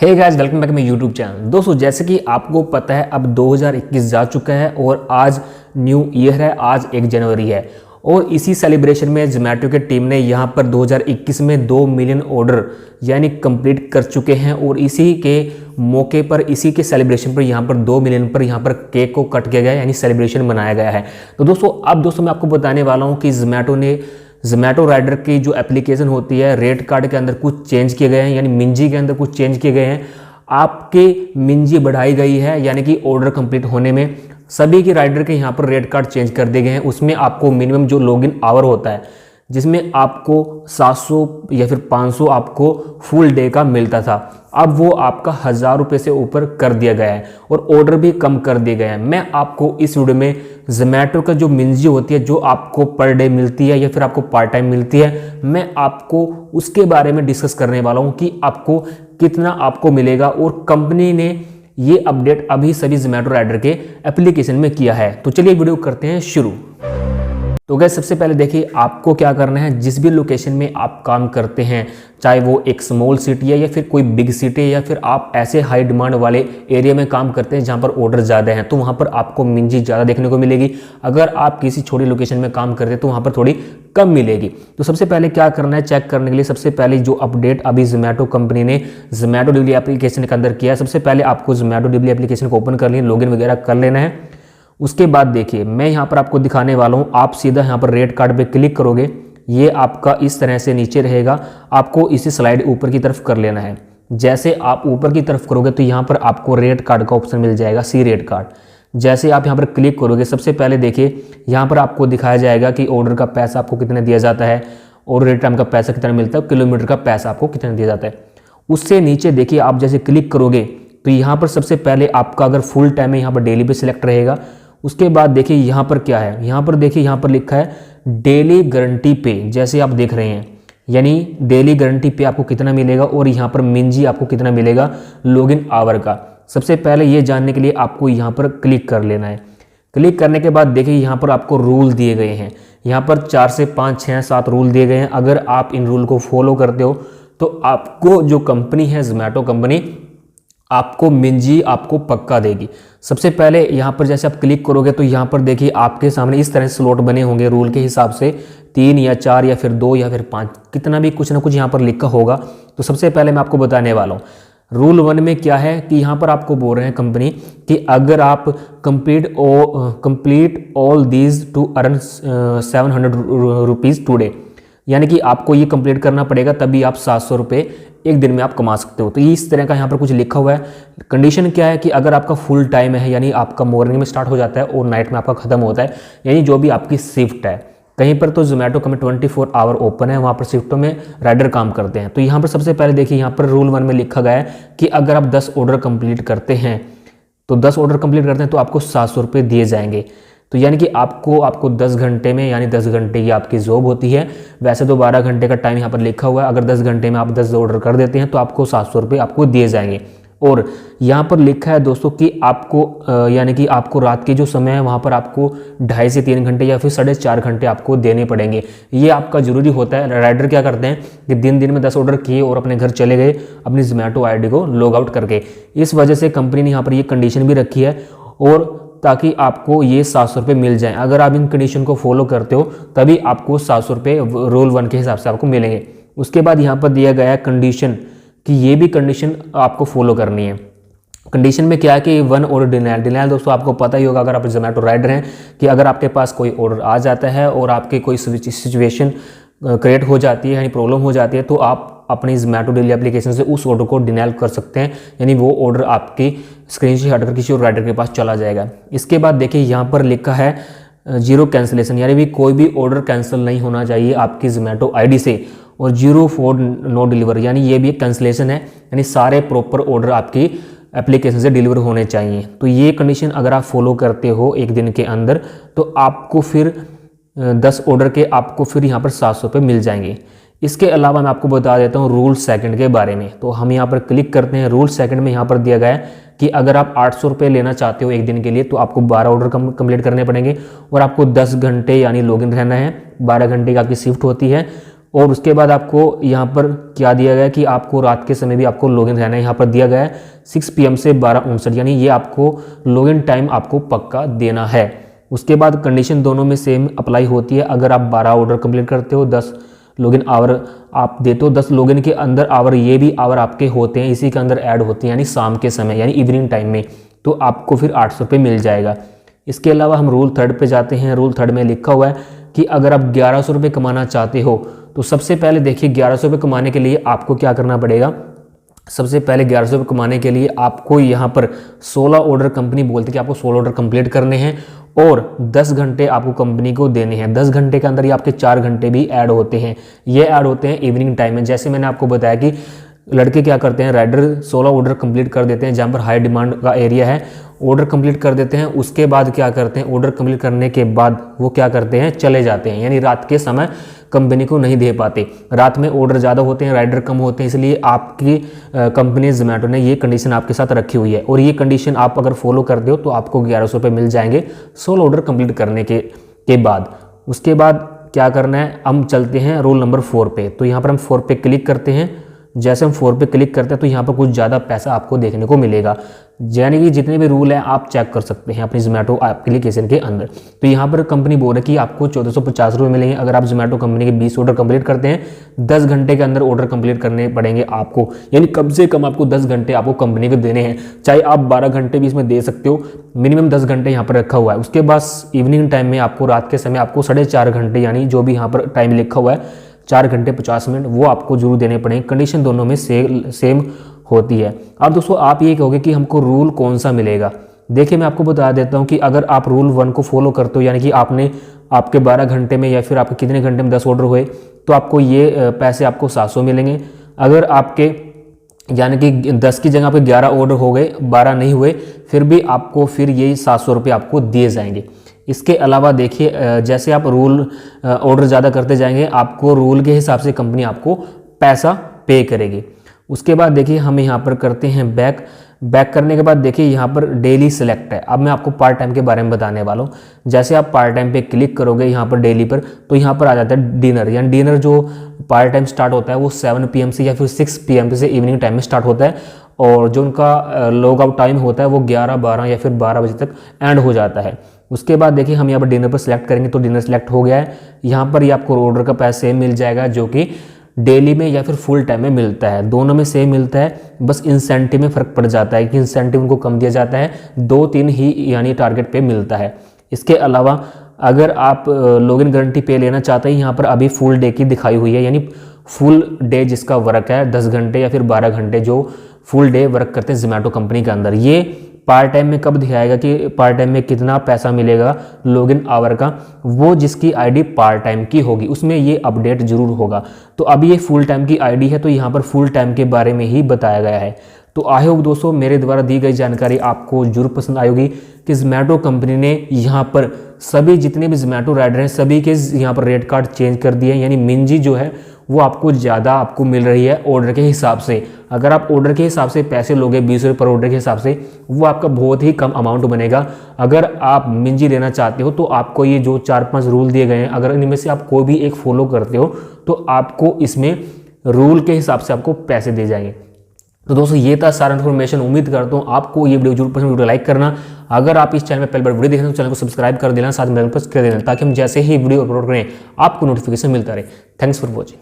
Hey guys, welcome back my YouTube channel. दोस्तों, जैसे कि आपको पता है अब 2021 जा चुका है और आज न्यू ईयर है, आज 1 जनवरी है। और इसी सेलिब्रेशन में जोमेटो के टीम ने यहाँ पर 2021 में 2 मिलियन ऑर्डर यानी कंप्लीट कर चुके हैं। और इसी के मौके पर, इसी के सेलिब्रेशन पर यहाँ पर 2 मिलियन पर यहाँ पर केक को कट किया गया यानी सेलिब्रेशन मनाया गया है। तो दोस्तों, अब दोस्तों मैं आपको बताने वाला हूँ कि जोमेटो ने जोमेटो राइडर की जो एप्लीकेशन होती है, रेट कार्ड के अंदर कुछ चेंज किए गए हैं, यानी मिंजी के अंदर कुछ चेंज किए गए हैं। आपकी मिंजी बढ़ाई गई है, यानी कि ऑर्डर कंप्लीट होने में सभी की राइडर के यहाँ पर रेट कार्ड चेंज कर दिए गए हैं। उसमें आपको मिनिमम जो लॉगिन आवर होता है, जिसमें आपको 700 या फिर 500 आपको फुल डे का मिलता था, अब वो आपका 1000 रुपये से ऊपर कर दिया गया है और ऑर्डर भी कम कर दिए गए हैं। मैं आपको इस वीडियो में जोमेटो का जो मिंजी होती है, जो आपको पर डे मिलती है या फिर आपको पार्ट टाइम मिलती है, मैं आपको उसके बारे में डिस्कस करने वाला हूँ कि आपको कितना आपको मिलेगा। और कंपनी ने ये अपडेट अभी सभी जोमेटो राइडर के एप्लीकेशन में किया है। तो चलिए वीडियो करते हैं शुरू। तो गाइस, सबसे पहले देखिए आपको क्या करना है। जिस भी लोकेशन में आप काम करते हैं, चाहे वो एक स्मॉल सिटी है या फिर कोई बिग सिटी है या फिर आप ऐसे हाई डिमांड वाले एरिया में काम करते हैं जहां पर ऑर्डर ज़्यादा हैं, तो वहां पर आपको मिंजी ज़्यादा देखने को मिलेगी। अगर आप किसी छोटी लोकेशन में काम करते हैं तो वहां पर थोड़ी कम मिलेगी। तो सबसे पहले क्या करना है, चेक करने के लिए सबसे पहले जो अपडेट अभी जोमेटो कंपनी ने जोमेटो डिलीवरी एप्लीकेशन के अंदर किया है, सबसे पहले आपको जोमेटो डिलीवरी एप्लीकेशन को ओपन कर लें, लॉगिन वगैरह कर लेना है। उसके बाद देखिए मैं यहाँ पर आपको दिखाने वाला हूँ। आप सीधा यहाँ पर रेट कार्ड पे क्लिक करोगे, ये आपका इस तरह से नीचे रहेगा। आपको इसे स्लाइड ऊपर की तरफ कर लेना है। जैसे आप ऊपर की तरफ करोगे तो यहाँ पर आपको रेट कार्ड का ऑप्शन मिल जाएगा, सी रेट कार्ड। जैसे आप यहाँ पर क्लिक करोगे, सबसे पहले देखिए यहाँ पर आपको दिखाया जाएगा कि ऑर्डर का पैसा आपको कितना दिया जाता है और रेट टाइम का पैसा कितना मिलता है, किलोमीटर का पैसा आपको कितना दिया जाता है। उससे नीचे देखिए आप जैसे क्लिक करोगे तो यहाँ पर सबसे पहले आपका अगर फुल टाइम है, यहाँ पर डेली पे सिलेक्ट रहेगा। उसके बाद देखिए यहाँ पर क्या है, यहाँ पर देखिए यहाँ पर लिखा है डेली गारंटी पे, जैसे आप देख रहे हैं, यानी डेली गारंटी पे आपको कितना मिलेगा और यहाँ पर मिंजी आपको कितना मिलेगा लॉगिन आवर का। सबसे पहले ये जानने के लिए आपको यहाँ पर क्लिक कर लेना है। क्लिक करने के बाद देखिए यहाँ पर आपको रूल दिए गए हैं, यहाँ पर 4 से 5, 6, 7 रूल दिए गए हैं। अगर आप इन रूल को फॉलो करते हो तो आपको जो कंपनी है जोमेटो कंपनी, आपको मिंजी आपको पक्का देगी। सबसे पहले यहाँ पर जैसे आप क्लिक करोगे तो यहाँ पर देखिए आपके सामने इस तरह से स्लॉट बने होंगे रूल के हिसाब से, 3 या 4 या फिर 2 या फिर 5, कितना भी कुछ ना कुछ यहाँ पर लिखा होगा। तो सबसे पहले मैं आपको बताने वाला हूँ रूल 1 में क्या है कि यहाँ पर आपको बोल रहे हैं कंपनी कि अगर आप complete all these two earn 700 rupees today, यानी कि आपको ये कंप्लीट करना पड़ेगा तभी आप 700 रुपये एक दिन में आप कमा सकते हो। तो ये इस तरह का यहाँ पर कुछ लिखा हुआ है। कंडीशन क्या है कि अगर आपका फुल टाइम है, यानी आपका मॉर्निंग में स्टार्ट हो जाता है और नाइट में आपका खत्म होता है, यानी जो भी आपकी शिफ्ट है। कहीं पर तो जोमेटो का में 24 आवर ओपन है, वहाँ पर शिफ्टों में राइडर काम करते हैं। तो यहाँ पर सबसे पहले देखिए यहाँ पर रूल 1 में लिखा गया है कि अगर आप 10 ऑर्डर कंप्लीट करते हैं, तो 10 ऑर्डर कंप्लीट करते हैं तो आपको 700 रुपये दिए जाएंगे। तो यानी कि आपको 10 घंटे में, यानी 10 घंटे की आपकी जॉब होती है। वैसे तो 12 घंटे का टाइम यहाँ पर लिखा हुआ है। अगर 10 घंटे में आप 10 ऑर्डर कर देते हैं तो आपको 700 रुपये आपको दिए जाएंगे। और यहाँ पर लिखा है दोस्तों कि आपको यानी कि आपको रात के जो समय है वहाँ पर आपको 2.5 से 3 घंटे या फिर 4.5 घंटे आपको देने पड़ेंगे। ये आपका ज़रूरी होता है। राइडर क्या करते हैं कि दिन में 10 ऑर्डर किए और अपने घर चले गए अपनी जोमेटो आईडी को लॉग आउट करके। इस वजह से कंपनी ने यहाँ पर ये कंडीशन भी रखी है, और ताकि आपको ये 700 रुपये मिल जाएं। अगर आप इन कंडीशन को फॉलो करते हो तभी आपको 700 रुपये रूल 1 के हिसाब से आपको मिलेंगे। उसके बाद यहाँ पर दिया गया है कंडीशन कि ये भी कंडीशन आपको फॉलो करनी है। कंडीशन में क्या है कि 1 ऑर्डर डिनायल दोस्तों आपको पता ही होगा अगर आप जोमेटो राइडर हैं कि अगर आपके पास कोई ऑर्डर आ जाता है और आपके कोई सिचुएशन क्रिएट हो जाती है, यानी प्रॉब्लम हो जाती है, तो आप अपनी जोमेटो डिलीवरी एप्लीकेशन से उस ऑर्डर को डिनायल कर सकते हैं, यानी वो ऑर्डर आपकी स्क्रीन से हटकर किसी और राइडर के पास चला जाएगा। इसके बाद देखिए यहाँ पर लिखा है 0 कैंसिलेशन, यानी भी कोई भी ऑर्डर कैंसिल नहीं होना चाहिए आपकी जोमेटो आईडी से। और 0 फॉर नो डिलीवर, यानी ये भी एक कैंसिलेशन है, यानी सारे प्रॉपर ऑर्डर आपकी एप्लीकेशन से डिलीवर होने चाहिए। तो ये कंडीशन अगर आप फॉलो करते हो एक दिन के अंदर तो आपको फिर 10 ऑर्डर के आपको फिर यहाँ पर 700 रुपये मिल जाएंगे। इसके अलावा मैं आपको बता देता हूँ रूल 2 के बारे में। तो हम यहाँ पर क्लिक करते हैं। रूल 2 में यहाँ पर दिया गया है कि अगर आप 800 रुपये लेना चाहते हो एक दिन के लिए तो आपको 12 ऑर्डर कंप्लीट करने पड़ेंगे और आपको 10 घंटे यानी लॉगिन रहना है। 12 घंटे की आपकी शिफ्ट होती है और उसके बाद आपको यहाँ पर क्या दिया गया है कि आपको रात के समय भी आपको लॉगिन रहना है। यहाँ पर दिया गया है 6 PM से 12:59, यानी ये आपको लॉगिन टाइम आपको पक्का देना है। उसके बाद कंडीशन दोनों में सेम अप्लाई होती है। अगर आप 12 ऑर्डर कंप्लीट करते हो, 10 लॉगिन आवर आप देते हो, 10 लॉगिन के अंदर आवर, ये भी आवर आपके होते हैं, इसी के अंदर ऐड होते हैं, यानी शाम के समय यानी इवनिंग टाइम में, तो आपको फिर 800 रुपये मिल जाएगा। इसके अलावा हम रूल 3 पे जाते हैं। रूल 3 में लिखा हुआ है कि अगर आप 1100 रुपये कमाना चाहते हो तो सबसे पहले देखिए 1100 रुपये कमाने के लिए आपको क्या करना पड़ेगा। सबसे पहले 1100 रुपये कमाने के लिए आपको यहाँ पर 16 ऑर्डर कंपनी बोलती है कि आपको 16 ऑर्डर कंप्लीट करने हैं और 10 घंटे आपको कंपनी को देने हैं। 10 घंटे के अंदर ही आपके 4 घंटे भी ऐड होते हैं, ये ऐड होते हैं इवनिंग टाइम में। जैसे मैंने आपको बताया कि लड़के क्या करते हैं, राइडर 16 ऑर्डर कंप्लीट कर देते हैं जहाँ पर हाई डिमांड का एरिया है, ऑर्डर कंप्लीट कर देते हैं। उसके बाद क्या करते हैं, ऑर्डर कंप्लीट करने के बाद वो क्या करते हैं, चले जाते हैं, यानी रात के समय कंपनी को नहीं दे पाते। रात में ऑर्डर ज़्यादा होते हैं, राइडर कम होते हैं, इसलिए आपकी कंपनी जोमेटो ने ये कंडीशन आपके साथ रखी हुई है। और ये कंडीशन आप अगर फॉलो करते हो तो आपको 1100 रुपये मिल जाएंगे 16 ऑर्डर कंप्लीट करने के बाद। उसके बाद क्या करना है, हम चलते हैं रूल नंबर 4 पे। तो यहाँ पर हम 4 पे क्लिक करते हैं। जैसे हम 4 पे क्लिक करते हैं तो यहाँ पर कुछ ज़्यादा पैसा आपको देखने को मिलेगा, यानी कि जितने भी रूल हैं आप चेक कर सकते हैं अपनी जोमेटो एप्लीकेशन के अंदर। तो यहाँ पर कंपनी बोल रही है कि आपको 1450 रुपये मिलेंगे अगर आप जोमेटो कंपनी के 20 ऑर्डर कंप्लीट करते हैं। 10 घंटे के अंदर ऑर्डर कंप्लीट करने पड़ेंगे आपको, यानी कम से कम आपको 10 घंटे आपको कंपनी को देने हैं, चाहे आप 12 घंटे भी इसमें दे सकते हो, मिनिमम 10 घंटे यहाँ पर रखा हुआ है। उसके बाद इवनिंग टाइम में आपको रात के समय आपको 4.5 घंटे, यानी जो भी यहाँ पर टाइम लिखा हुआ है 4 घंटे 50 मिनट, वो आपको जरूर देने पड़ेंगे। कंडीशन दोनों में सेम होती है। अब दोस्तों आप ये कहोगे कि हमको रूल कौन सा मिलेगा। देखिए मैं आपको बता देता हूँ कि अगर आप रूल 1 को फॉलो करते हो, यानी कि आपके 12 घंटे में या फिर आपके कितने घंटे में 10 ऑर्डर हुए, तो आपको ये पैसे आपको 700 मिलेंगे। अगर आपके यानी कि 10 की जगह पे 11 ऑर्डर हो गए, 12 नहीं हुए, फिर भी आपको फिर यही 700 रुपये आपको दिए जाएंगे। इसके अलावा देखिए जैसे आप रूल ऑर्डर ज़्यादा करते जाएंगे, आपको रूल के हिसाब से कंपनी आपको पैसा पे करेगी। उसके बाद देखिए हम यहाँ पर करते हैं बैक करने के बाद देखिए यहाँ पर डेली सेलेक्ट है। अब मैं आपको पार्ट टाइम के बारे में बताने वाला हूँ। जैसे आप पार्ट टाइम पे क्लिक करोगे यहाँ पर डेली पर, तो यहाँ पर आ जाता है डिनर, यानी डिनर जो पार्ट टाइम स्टार्ट होता है वो 7 PM से या फिर 6 PM से इवनिंग टाइम में स्टार्ट होता है, और जो उनका लॉग आउट टाइम होता है वो 11, 12 या फिर 12 बजे तक एंड हो जाता है। उसके बाद देखिए हम यहाँ पर डिनर पर सिलेक्ट करेंगे तो डिनर सेलेक्ट हो गया है। यहाँ पर ही आपको ऑर्डर का पैसा सेम मिल जाएगा, जो कि डेली में या फिर फुल टाइम में मिलता है, दोनों में सेम मिलता है। बस इंसेंटिव में फ़र्क पड़ जाता है कि इंसेंटिव उनको कम दिया जाता है, 2-3 ही यानी टारगेट पे मिलता है। इसके अलावा अगर आप लॉगिन गारंटी पे लेना चाहते हैं, यहाँ पर अभी फुल डे की दिखाई हुई है, यानी फुल डे जिसका वर्क है 10 घंटे या फिर 12 घंटे जो फुल डे वर्क करते हैं जोमेटो कंपनी के अंदर। ये पार्ट टाइम में कब दिखाएगा कि पार्ट टाइम में कितना पैसा मिलेगा लॉगिन आवर का, वो जिसकी आईडी पार्ट टाइम की होगी उसमें ये अपडेट जरूर होगा। तो अभी ये फुल टाइम की आईडी है, तो यहाँ पर फुल टाइम के बारे में ही बताया गया है। तो आई होप दोस्तों मेरे द्वारा दी गई जानकारी आपको जरूर पसंद आएगी कि जोमेटो कंपनी ने यहाँ पर सभी जितने भी जोमेटो राइडर हैं सभी के यहाँ पर रेट कार्ड चेंज कर दिए हैं, यानी मिंजी जो है वो आपको ज़्यादा आपको मिल रही है ऑर्डर के हिसाब से। अगर आप ऑर्डर के हिसाब से पैसे लोगे 20 रुपये पर ऑर्डर के हिसाब से, वो आपका बहुत ही कम अमाउंट बनेगा। अगर आप मिंजी लेना चाहते हो तो आपको ये जो 4-5 रूल दिए गए हैं, अगर इनमें से आप कोई भी एक फॉलो करते हो तो आपको इसमें रूल के हिसाब से आपको पैसे दे जाएंगे। तो दोस्तों ये था सारा इन्फॉर्मेशन। उम्मीद करता हूँ आपको ये वीडियो जरूर पसंद, वीडियो लाइक करना। अगर आप इस चैनल में पहली बार वीडियो देखें तो चैनल को सब्सक्राइब कर देना, साथ में बेल प्रेस कर देना, ताकि हम जैसे ही वीडियो अपलोड करें आपको नोटिफिकेशन मिलता रहे। Thanks for watching.